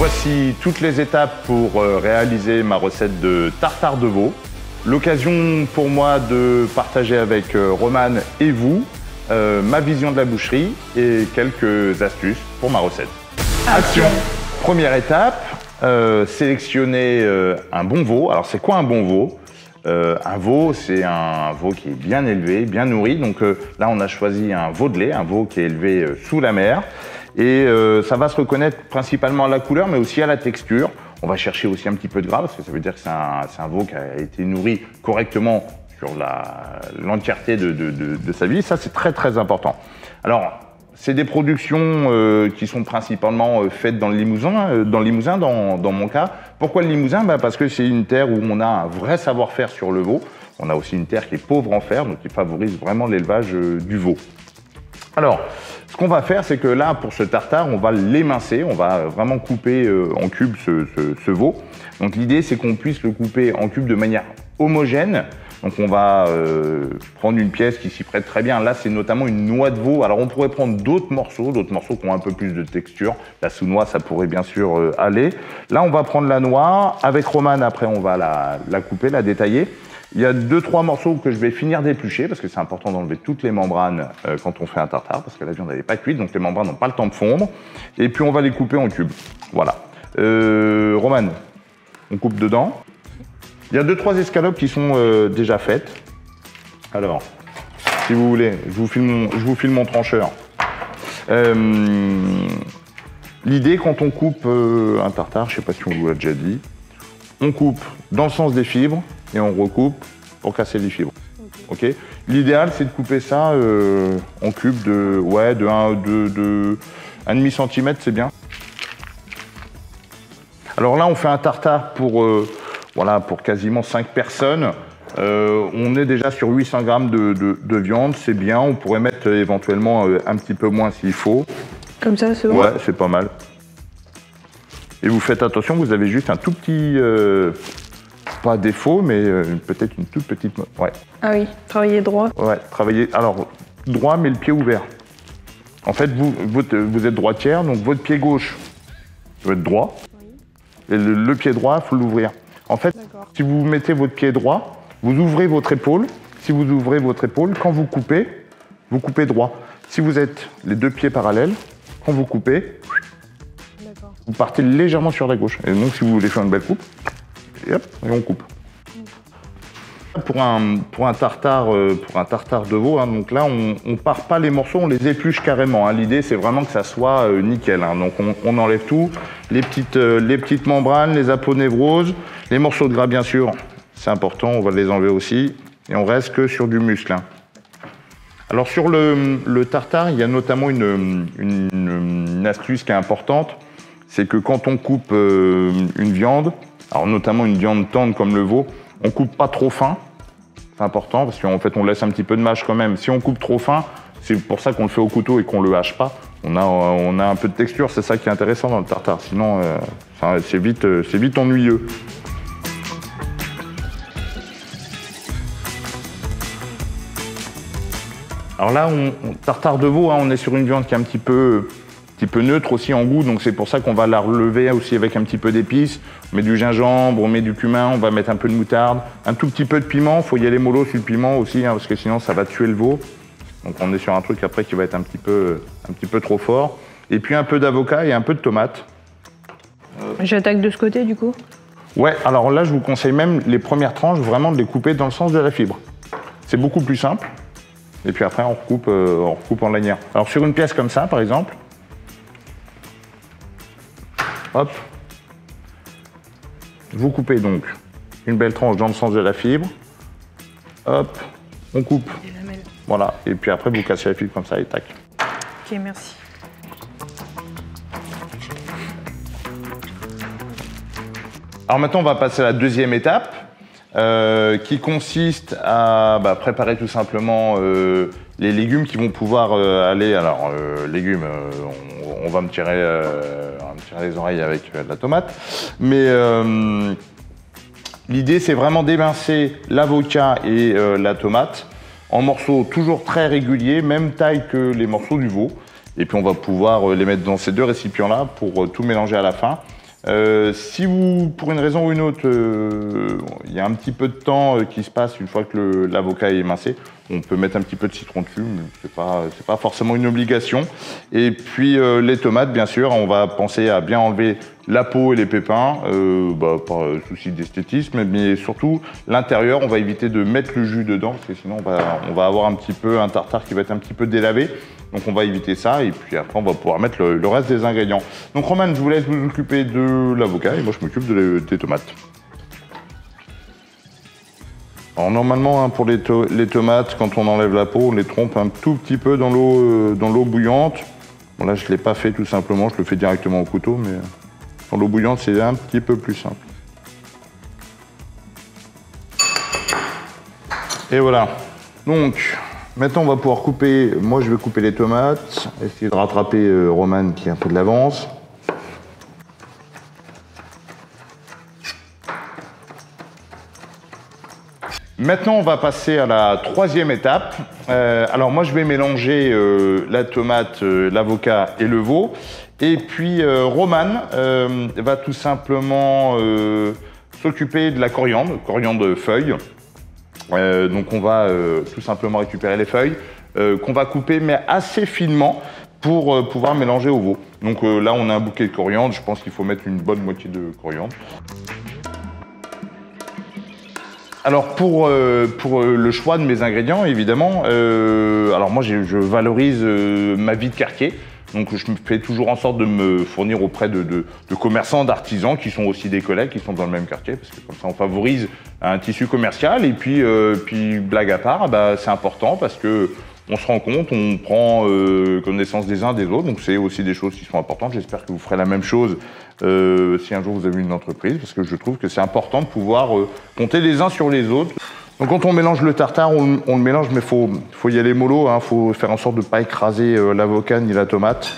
voici toutes les étapes pour réaliser ma recette de tartare de veau. L'occasion pour moi de partager avec Roman et vous ma vision de la boucherie et quelques astuces pour ma recette. Action! Première étape, sélectionner un bon veau. Alors c'est quoi un bon veau? Un veau, c'est un veau qui est bien élevé, bien nourri. Donc là, on a choisi un veau de lait, un veau qui est élevé sous la mer. Et ça va se reconnaître principalement à la couleur, mais aussi à la texture. On va chercher aussi un petit peu de gras, parce que ça veut dire que c'est un veau qui a été nourri correctement sur l'entièreté de sa vie. Ça, c'est très, très important. Alors, c'est des productions qui sont principalement faites dans le Limousin, dans mon cas. Pourquoi le Limousin? Parce que c'est une terre où on a un vrai savoir-faire sur le veau. On a aussi une terre qui est pauvre en fer, donc qui favorise vraiment l'élevage du veau. Alors, ce qu'on va faire, c'est que là, pour ce tartare, on va l'émincer, on va vraiment couper en cubes ce veau. Donc l'idée, c'est qu'on puisse le couper en cubes de manière homogène. Donc on va prendre une pièce qui s'y prête très bien. Là, c'est notamment une noix de veau. Alors on pourrait prendre d'autres morceaux qui ont un peu plus de texture. La sous-noix, ça pourrait bien sûr aller. Là, on va prendre la noix. Avec Roman, après, on va la couper, la détailler. Il y a 2-3 morceaux que je vais finir d'éplucher parce que c'est important d'enlever toutes les membranes quand on fait un tartare parce que la viande n'est pas cuite, donc les membranes n'ont pas le temps de fondre. Et puis on va les couper en cubes. Voilà. Roman, on coupe dedans. Il y a 2-3 escalopes qui sont déjà faites. Alors, si vous voulez, je vous file mon trancheur. L'idée quand on coupe un tartare, je ne sais pas si on vous l'a déjà dit, on coupe dans le sens des fibres et on recoupe pour casser les fibres. Okay. L'idéal, c'est de couper ça en cubes de 1,5 cm, c'est bien. Alors là, on fait un tartare pour quasiment 5 personnes. On est déjà sur 800 g de viande, c'est bien. On pourrait mettre éventuellement un petit peu moins s'il faut. Comme ça, c'est bon? Ouais, c'est pas mal. Et vous faites attention, vous avez juste un tout petit... pas défaut, mais peut-être une toute petite... Ouais. Ah oui, travailler droit. Ouais, travailler... Alors, droit, mais le pied ouvert. En fait, vous êtes droitière, donc votre pied gauche doit être droit. Oui. Et le pied droit, il faut l'ouvrir. En fait, si vous mettez votre pied droit, vous ouvrez votre épaule. Si vous ouvrez votre épaule, quand vous coupez droit. Si vous êtes les deux pieds parallèles, quand vous coupez, vous partez légèrement sur la gauche. Et donc, si vous voulez faire une belle coupe, et hop, et on coupe. Pour un tartare de veau, hein, donc là, on part pas les morceaux, on les épluche carrément. Hein. L'idée, c'est vraiment que ça soit nickel. Hein. Donc, on enlève tout, les petites membranes, les aponevroses, les morceaux de gras, bien sûr, c'est important, on va les enlever aussi. Et on reste que sur du muscle. Hein. Alors, sur le tartare, il y a notamment une astuce qui est importante. C'est que quand on coupe une viande, alors notamment une viande tendre comme le veau, on coupe pas trop fin. C'est important parce qu'en fait on laisse un petit peu de mâche quand même. Si on coupe trop fin, c'est pour ça qu'on le fait au couteau et qu'on le hache pas. On a un peu de texture, c'est ça qui est intéressant dans le tartare. Sinon c'est vite ennuyeux. Alors là, tartare de veau, hein, on est sur une viande qui est un petit peu neutre aussi en goût, donc c'est pour ça qu'on va la relever aussi avec un petit peu d'épices. On met du gingembre, on met du cumin, on va mettre un peu de moutarde, un tout petit peu de piment. Il faut y aller mollo sur le piment aussi, hein, parce que sinon ça va tuer le veau. Donc on est sur un truc après qui va être un petit peu trop fort. Et puis un peu d'avocat et un peu de tomate. J'attaque de ce côté du coup? Ouais, alors là je vous conseille même les premières tranches vraiment de les couper dans le sens de la fibre. C'est beaucoup plus simple. Et puis après on recoupe en lanière. Alors sur une pièce comme ça par exemple, hop, vous coupez donc une belle tranche dans le sens de la fibre. Hop, on coupe. Voilà, et puis après vous cassez la fibre comme ça et tac. Ok, merci. Alors maintenant on va passer à la deuxième étape qui consiste à préparer tout simplement les légumes qui vont pouvoir aller. Alors légumes, on va me tirer les oreilles avec de la tomate. Mais l'idée, c'est vraiment d'émincer l'avocat et la tomate en morceaux toujours très réguliers, même taille que les morceaux du veau. Et puis on va pouvoir les mettre dans ces deux récipients-là pour tout mélanger à la fin. Si vous, pour une raison ou une autre, il y a un petit peu de temps qui se passe une fois que l'avocat est émincé, on peut mettre un petit peu de citron dessus, mais c'est pas forcément une obligation. Et puis les tomates, bien sûr, on va penser à bien enlever la peau et les pépins, par souci d'esthétisme, mais surtout l'intérieur, on va éviter de mettre le jus dedans, parce que sinon on va avoir un petit peu un tartare qui va être un petit peu délavé. Donc on va éviter ça et puis après on va pouvoir mettre le reste des ingrédients. Donc Roman, je vous laisse vous occuper de l'avocat et moi je m'occupe des tomates. Alors normalement hein, pour les tomates, quand on enlève la peau, on les trempe un tout petit peu dans l'eau bouillante. Bon là je ne l'ai pas fait tout simplement, je le fais directement au couteau, mais dans l'eau bouillante c'est un petit peu plus simple. Et voilà. Donc maintenant, on va pouvoir couper. Moi, je vais couper les tomates. Essayer de rattraper Roman qui a un peu de l'avance. Maintenant, on va passer à la troisième étape. Alors, moi, je vais mélanger la tomate, l'avocat et le veau. Et puis, Roman va tout simplement s'occuper de la coriandre feuille. Donc on va tout simplement récupérer les feuilles qu'on va couper mais assez finement pour pouvoir mélanger au veau. Donc là on a un bouquet de coriandre, je pense qu'il faut mettre une bonne moitié de coriandre. Alors pour le choix de mes ingrédients évidemment, alors moi je valorise ma vie de quartier. Donc je fais toujours en sorte de me fournir auprès de commerçants, d'artisans qui sont aussi des collègues, qui sont dans le même quartier, parce que comme ça on favorise un tissu commercial. Et puis blague à part, bah, c'est important parce que on se rend compte, on prend connaissance des uns des autres, donc c'est aussi des choses qui sont importantes. J'espère que vous ferez la même chose si un jour vous avez une entreprise, parce que je trouve que c'est important de pouvoir compter les uns sur les autres. Donc quand on mélange le tartare, on le mélange, mais faut y aller mollo, hein, faut faire en sorte de ne pas écraser l'avocat ni la tomate.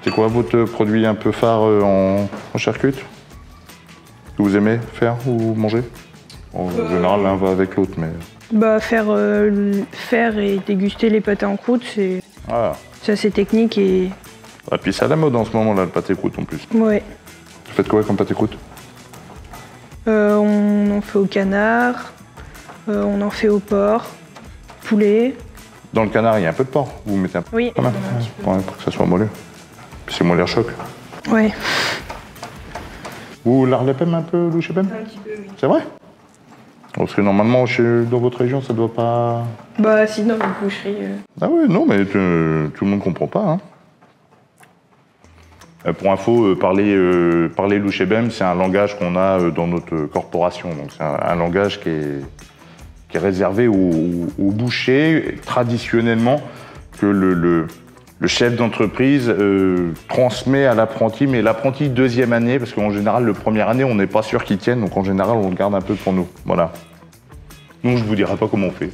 C'est quoi votre produit un peu phare en charcute que vous aimez faire ou manger? En général, l'un va avec l'autre, mais... Bah, faire et déguster les pâtés en croûte, c'est assez technique et... Et puis c'est à la mode en ce moment, là, le pâté croûte en plus. Ouais. Vous faites quoi comme pâté croûte? On en fait au canard, on en fait au porc, poulet. Dans le canard, il y a un peu de porc. Vous mettez un peu Oui, quand même, pour que ça soit moelleux. Puis c'est moelleux choc. Ouais. Vous la relèpez un peu, le chépem? Un petit peu, oui. C'est vrai? Parce que normalement, dans votre région, ça doit pas... Bah si, dans votre boucherie. Ah ouais, non, mais tout le monde comprend pas, hein. Pour info, parler louchébem, c'est un langage qu'on a dans notre corporation. Donc c'est un langage qui est réservé aux bouchers, traditionnellement, que le chef d'entreprise transmet à l'apprenti, mais l'apprenti deuxième année, parce qu'en général, le première année, on n'est pas sûr qu'il tienne, donc en général, on le garde un peu pour nous. Voilà. Donc je ne vous dirai pas comment on fait.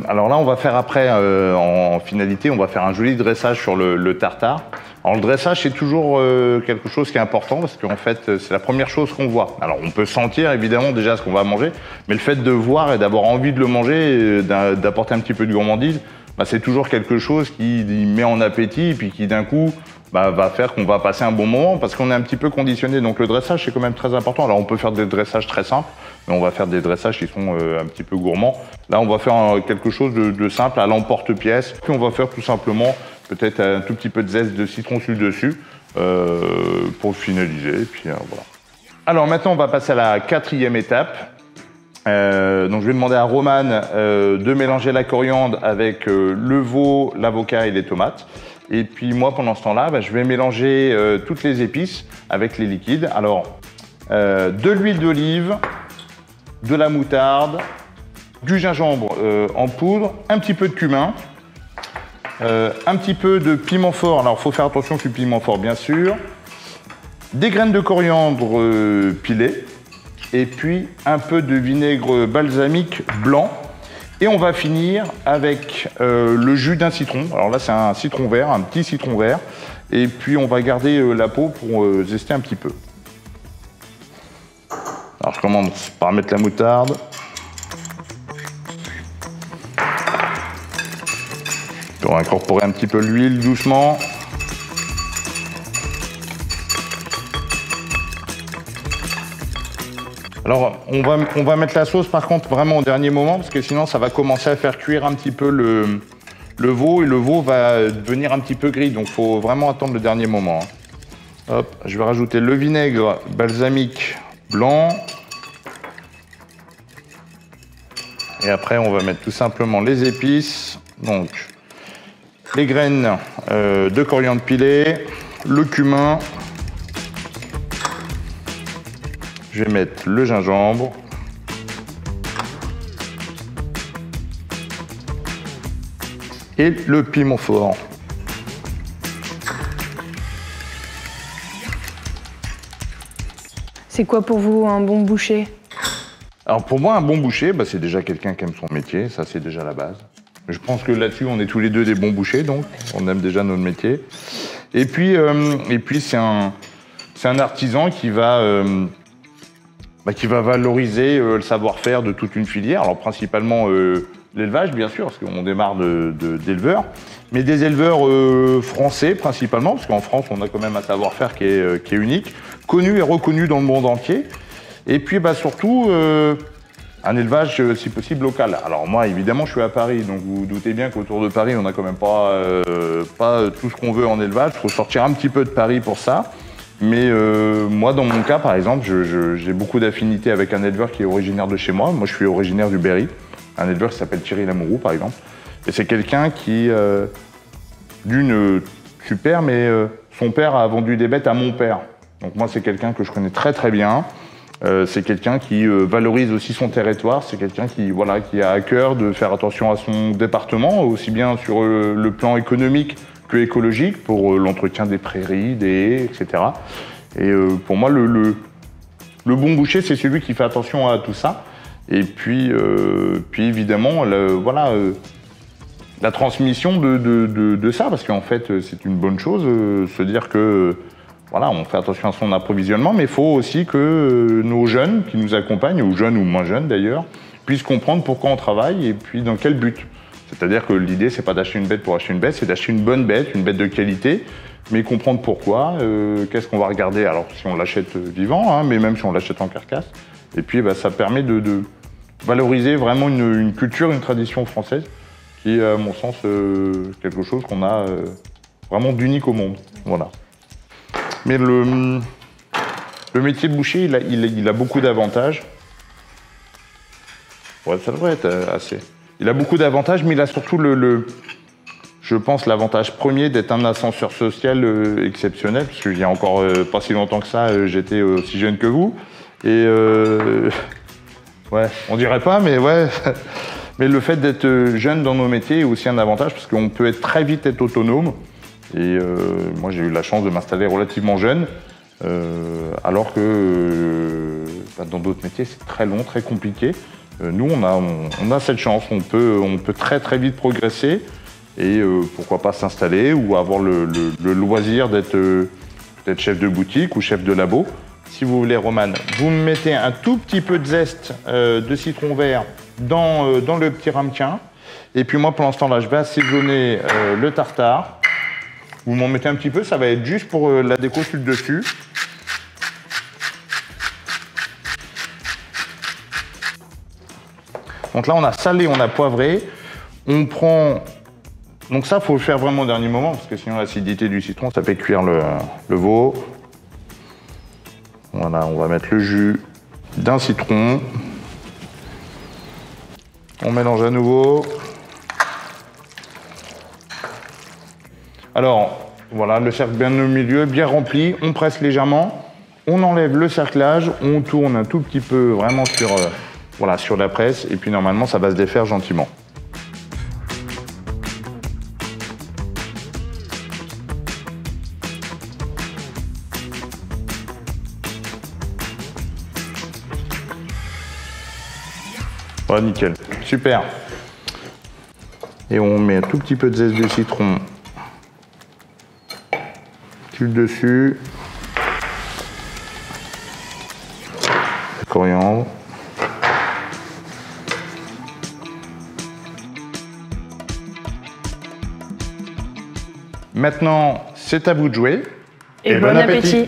Alors là, on va faire après, en finalité, on va faire un joli dressage sur le tartare. Alors le dressage, c'est toujours quelque chose qui est important parce qu'en fait, c'est la première chose qu'on voit. Alors on peut sentir évidemment déjà ce qu'on va manger, mais le fait de voir et d'avoir envie de le manger, d'apporter un petit peu de gourmandise, bah, c'est toujours quelque chose qui met en appétit et puis qui d'un coup va faire qu'on va passer un bon moment parce qu'on est un petit peu conditionné. Donc le dressage, c'est quand même très important. Alors on peut faire des dressages très simples, mais on va faire des dressages qui sont un petit peu gourmands. Là, on va faire quelque chose de simple à l'emporte-pièce. Puis on va faire tout simplement peut-être un tout petit peu de zeste de citron sur le dessus pour finaliser. Et puis voilà. Alors maintenant, on va passer à la quatrième étape. Donc je vais demander à Roman de mélanger la coriandre avec le veau, l'avocat et les tomates. Et puis moi, pendant ce temps-là, je vais mélanger toutes les épices avec les liquides. Alors, de l'huile d'olive, de la moutarde, du gingembre en poudre, un petit peu de cumin, un petit peu de piment fort. Alors, il faut faire attention avec le piment fort, bien sûr. Des graines de coriandre pilées. Et puis, un peu de vinaigre balsamique blanc. Et on va finir avec le jus d'un citron. Alors là, c'est un citron vert, un petit citron vert. Et puis, on va garder la peau pour zester un petit peu. Alors, je commence par mettre la moutarde. va incorporer un petit peu l'huile doucement. Alors, on va mettre la sauce par contre vraiment au dernier moment parce que sinon ça va commencer à faire cuire un petit peu le veau et le veau va devenir un petit peu gris. Donc, il faut vraiment attendre le dernier moment. Hop, je vais rajouter le vinaigre balsamique blanc. Et après, on va mettre tout simplement les épices. Donc, les graines de coriandre pilée, le cumin. Je vais mettre le gingembre. Et le piment fort. C'est quoi pour vous un bon boucher? Alors pour moi, un bon boucher, c'est déjà quelqu'un qui aime son métier. Ça, c'est déjà la base. Je pense que là-dessus, on est tous les deux des bons bouchers, donc on aime déjà notre métier. Et puis c'est un artisan qui va valoriser le savoir-faire de toute une filière. Alors principalement l'élevage, bien sûr, parce qu'on démarre d'éleveurs, mais des éleveurs français principalement, parce qu'en France, on a quand même un savoir-faire qui est unique, connu et reconnu dans le monde entier. Et puis surtout, un élevage, si possible, local. Alors moi, évidemment, je suis à Paris, donc vous vous doutez bien qu'autour de Paris, on n'a quand même pas tout ce qu'on veut en élevage. Il faut sortir un petit peu de Paris pour ça. Mais moi, dans mon cas, par exemple, j'ai beaucoup d'affinités avec un éleveur qui est originaire de chez moi. Moi, je suis originaire du Berry, un éleveur qui s'appelle Thierry Lamourou, par exemple. Et c'est quelqu'un qui, super, mais son père a vendu des bêtes à mon père. Donc moi, c'est quelqu'un que je connais très très bien. C'est quelqu'un qui valorise aussi son territoire. C'est quelqu'un qui a à cœur de faire attention à son département, aussi bien sur le plan économique que écologique, pour l'entretien des prairies, des haies, etc. Et pour moi, le bon boucher, c'est celui qui fait attention à tout ça. Et puis évidemment, la transmission de ça, parce qu'en fait, c'est une bonne chose, se dire que on fait attention à son approvisionnement, mais il faut aussi que nos jeunes qui nous accompagnent, ou jeunes ou moins jeunes d'ailleurs, puissent comprendre pourquoi on travaille et puis dans quel but. C'est-à-dire que l'idée, c'est pas d'acheter une bête pour acheter une bête, c'est d'acheter une bonne bête, une bête de qualité, mais comprendre pourquoi, qu'est-ce qu'on va regarder. Alors, si on l'achète vivant, mais même si on l'achète en carcasse. Et puis, ça permet de valoriser vraiment une culture, une tradition française, qui est, à mon sens, quelque chose qu'on a vraiment d'unique au monde. Voilà. Mais le métier de boucher, il a beaucoup d'avantages. Ouais, ça devrait être assez. Il a beaucoup d'avantages, mais il a surtout je pense, l'avantage premier d'être un ascenseur social exceptionnel, parce qu'il y a encore pas si longtemps que ça, j'étais aussi jeune que vous. Et ouais, on dirait pas, mais ouais. Mais le fait d'être jeune dans nos métiers est aussi un avantage, parce qu'on peut très vite être autonome. Et moi, j'ai eu la chance de m'installer relativement jeune, alors que dans d'autres métiers, c'est très long, très compliqué. Nous, on a cette chance, on peut très très vite progresser et pourquoi pas s'installer ou avoir le loisir d'être chef de boutique ou chef de labo. Si vous voulez, Romane, vous me mettez un tout petit peu de zeste de citron vert dans le petit ramequin. Et puis moi, pour l'instant, là, je vais assaisonner le tartare. Vous m'en mettez un petit peu, ça va être juste pour la déco sur le dessus. Donc là, on a salé, on a poivré. On prend... Donc ça, il faut le faire vraiment au dernier moment, parce que sinon l'acidité du citron, ça fait cuire le veau. Voilà, on va mettre le jus d'un citron. On mélange à nouveau. Alors, voilà, le cercle bien au milieu, bien rempli. On presse légèrement. On enlève le cerclage. On tourne un tout petit peu vraiment sur la presse. Et puis normalement, ça va se défaire gentiment. Voilà, nickel. Super. Et on met un tout petit peu de zeste de citron sur le dessus. La coriandre. Maintenant, c'est à vous de jouer. Et bon appétit.